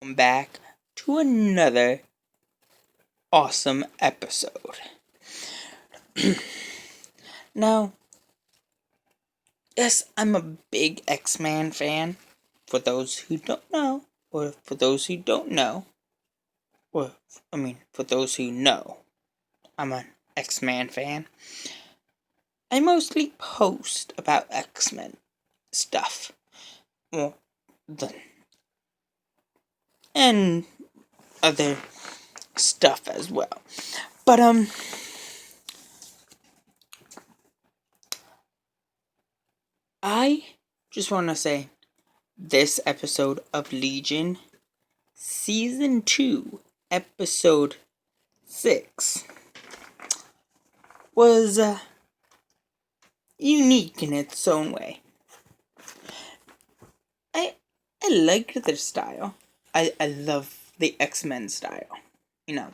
welcome back to another awesome episode. Now, yes, I'm a big X-Men fan. For those who don't know, or for those who don't know, or for those who know, I'm an X-Men fan. I mostly post about X-Men stuff. Well, and other stuff as well. But, I just want to say this episode of Legion, Season 2, Episode 6, was unique in its own way. I liked their style. I love the X-Men style. You know,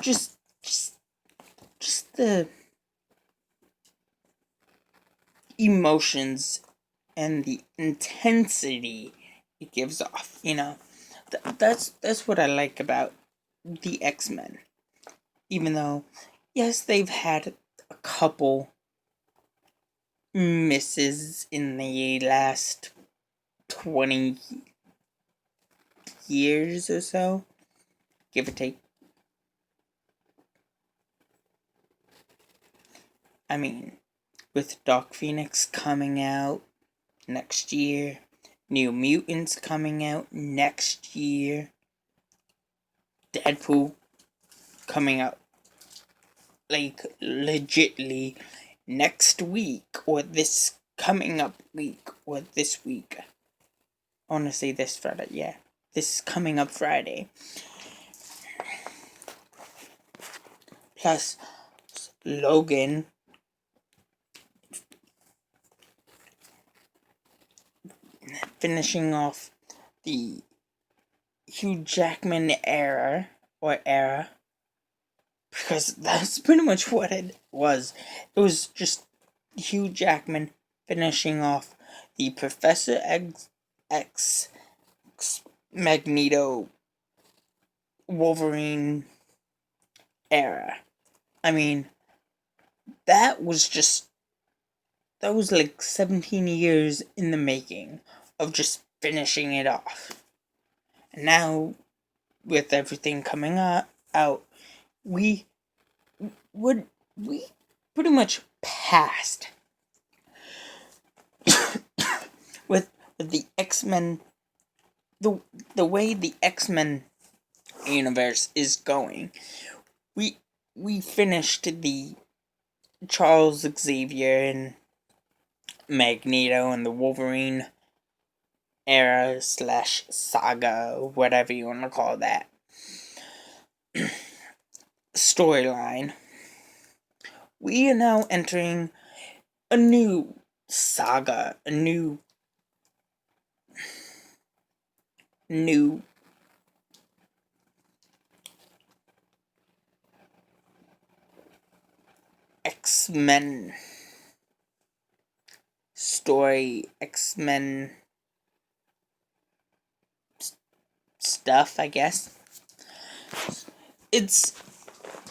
just, just, just the emotions and the intensity it gives off. That's what I like about the X-Men. Even though, yes, they've had a couple misses in the last 20 years or so, give or take. I mean, with Dark Phoenix coming out next year, New Mutants coming out next year, Deadpool coming out like legitly next week or this coming up week or this week. I want to say this Friday, yeah. This coming up Friday. Plus, Logan finishing off the Hugh Jackman era, because that's pretty much what it was. It was just Hugh Jackman finishing off the Professor X Magneto Wolverine era. I mean, that was like 17 years in the making of just finishing it off. And now, with everything coming out, we pretty much passed with the X-Men, the way the X-Men universe is going. We finished the Charles Xavier and Magneto and the Wolverine era / saga, whatever you want to call that, storyline. We are now entering a new saga, a new X-Men story, X-Men stuff, I guess.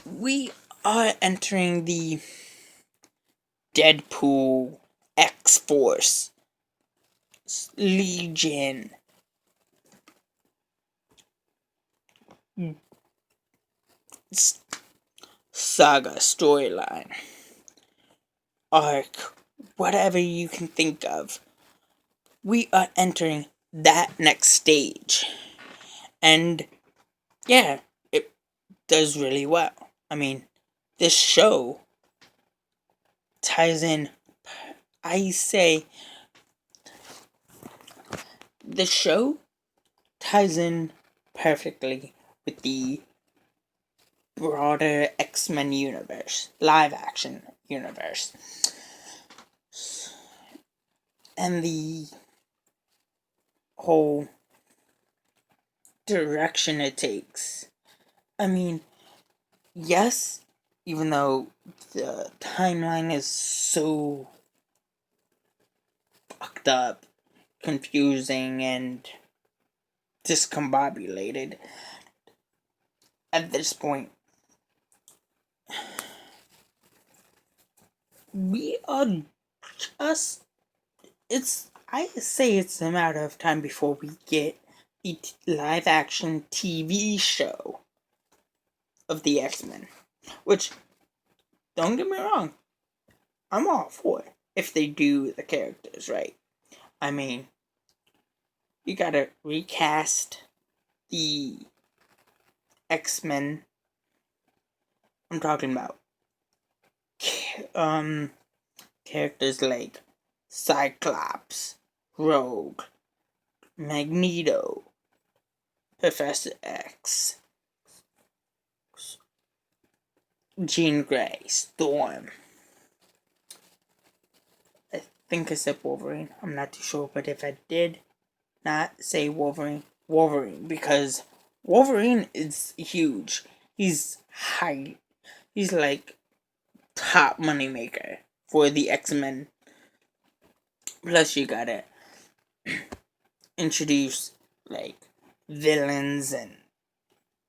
We are entering the Deadpool, X-Force, Legion, saga, storyline, arc, whatever you can think of. We are entering that next stage. And yeah, it does really well. I mean, this show ties in, I say, the show ties in perfectly with the broader X-Men universe, live action universe. And the whole direction it takes. I mean, yes, even though the timeline is so fucked up, confusing and discombobulated at this point. We are just, I say it's a matter of time before we get the live action TV show of the X-Men. Which, don't get me wrong, I'm all for it if they do the characters right. I mean, you gotta recast the X-Men. I'm talking about characters like Cyclops, Rogue, Magneto, Professor X, Jean Grey, Storm. I think I said Wolverine. I'm not too sure, but if I did not say Wolverine, because Wolverine is huge. He's high. He's like top moneymaker for the X-Men. Plus, you gotta introduce like villains and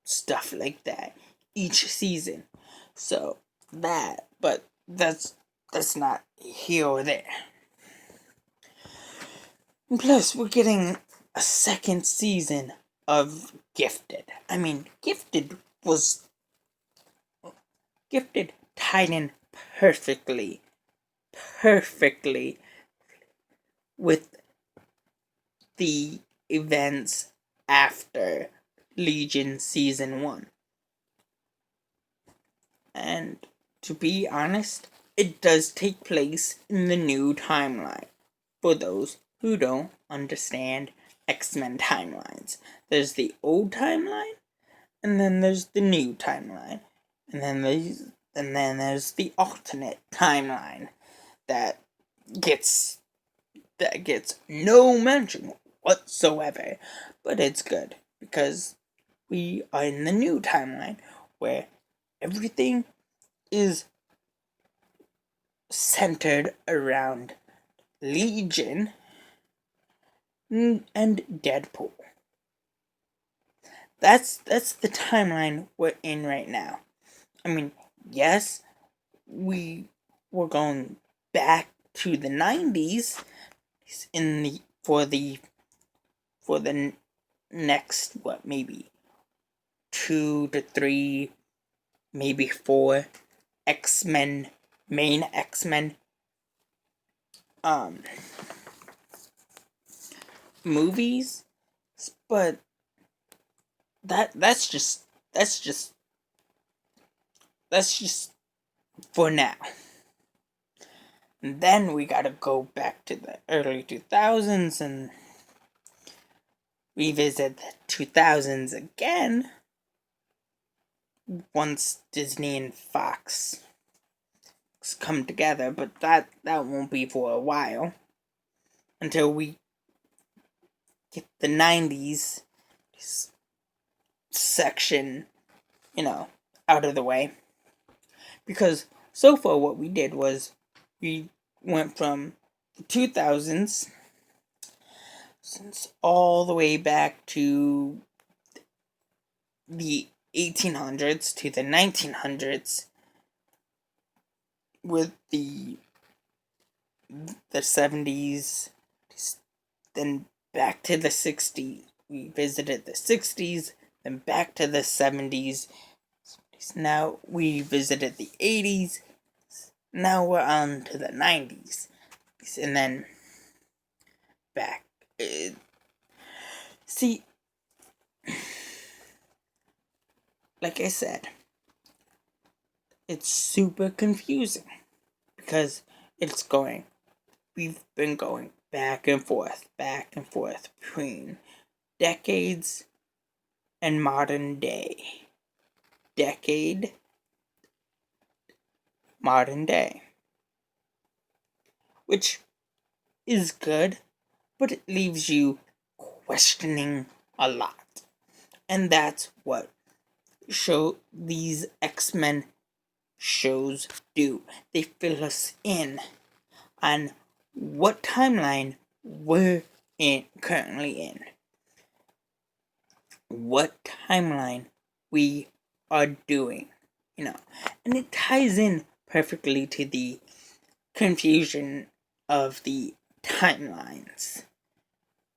stuff like that each season. So but that's not here or there. And plus, we're getting a second season of Gifted. I mean, Gifted tied in perfectly with the events after Legion Season 1. And to be honest, it does take place in the new timeline. For those who don't understand X-Men timelines, there's the old timeline, and then there's the new timeline, and then there's the alternate timeline that gets no mention whatsoever. But it's good because we are in the new timeline where everything is centered around Legion and Deadpool. That's the timeline we're in right now. I mean, yes, we were going back to the 90s for the next maybe 2 to 3, maybe 4 main X-Men movies, but that's just for now. And then we gotta go back to the early 2000s and revisit the 2000s again once Disney and Fox come together, but that won't be for a while until we get the 90s section, out of the way. Because so far what we did was we went from the 2000s since all the way back to the 1800s to the 1900s with the 70s, then back to the 60s. We visited the 60s, then back to the 70s. Now we visited the 80s. Now we're on to the 90s. And then back. See, like I said, it's super confusing because we've been going back and forth between decades and modern day. Decade, modern day. Which is good, but it leaves you questioning a lot. And that's what these X-Men shows do. They fill us in on what timeline we're currently in, what timeline we are doing, and it ties in perfectly to the confusion of the timelines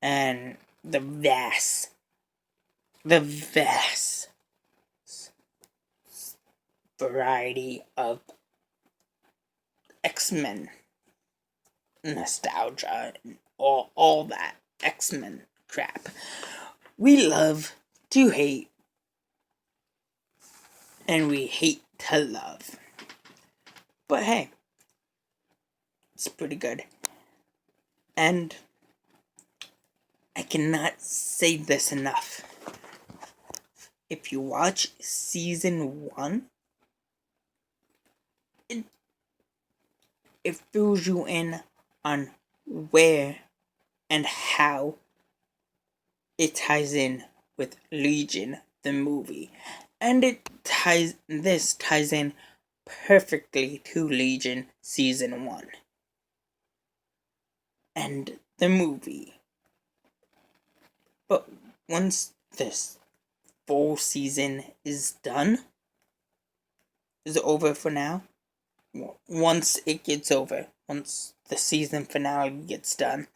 and the vast variety of X-Men nostalgia and all that X-Men crap. We love to hate, and we hate to love. But hey, it's pretty good. And I cannot say this enough. If you watch season 1, it fills you in on where and how it ties in with Legion, the movie. And this ties in perfectly to Legion season 1 and the movie. But once this full season is over for now, once it gets over, once the season finale gets done,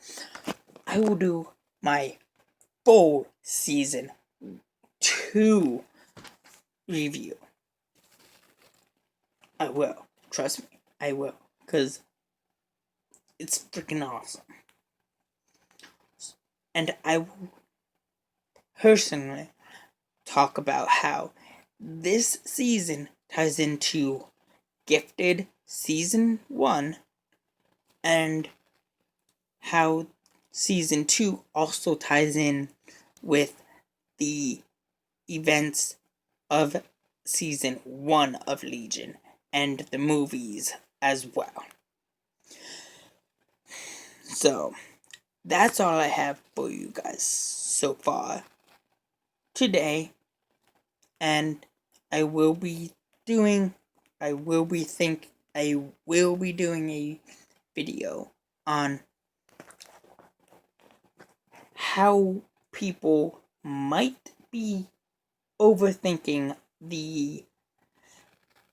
I will do my full season 2 review. I will. Trust me, I will. Because it's freaking awesome. And I will personally talk about how this season ties into Gifted season 1 and how season 2 also ties in with the events of season 1 of Legion and the movies as well. So, that's all I have for you guys so far today. And I will be doing a video on how people might be overthinking the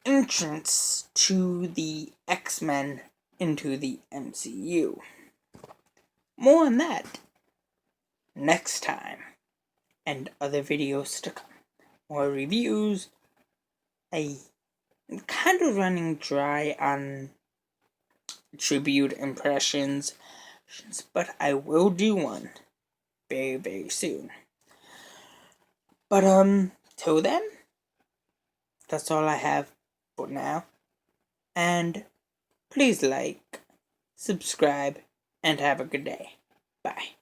entrance to the X-Men into the MCU. More on that next time, and other videos to come. More reviews. I'm kind of running dry on tribute impressions, but I will do one very, very soon. But till then, that's all I have for now. And please like, subscribe, and have a good day. Bye.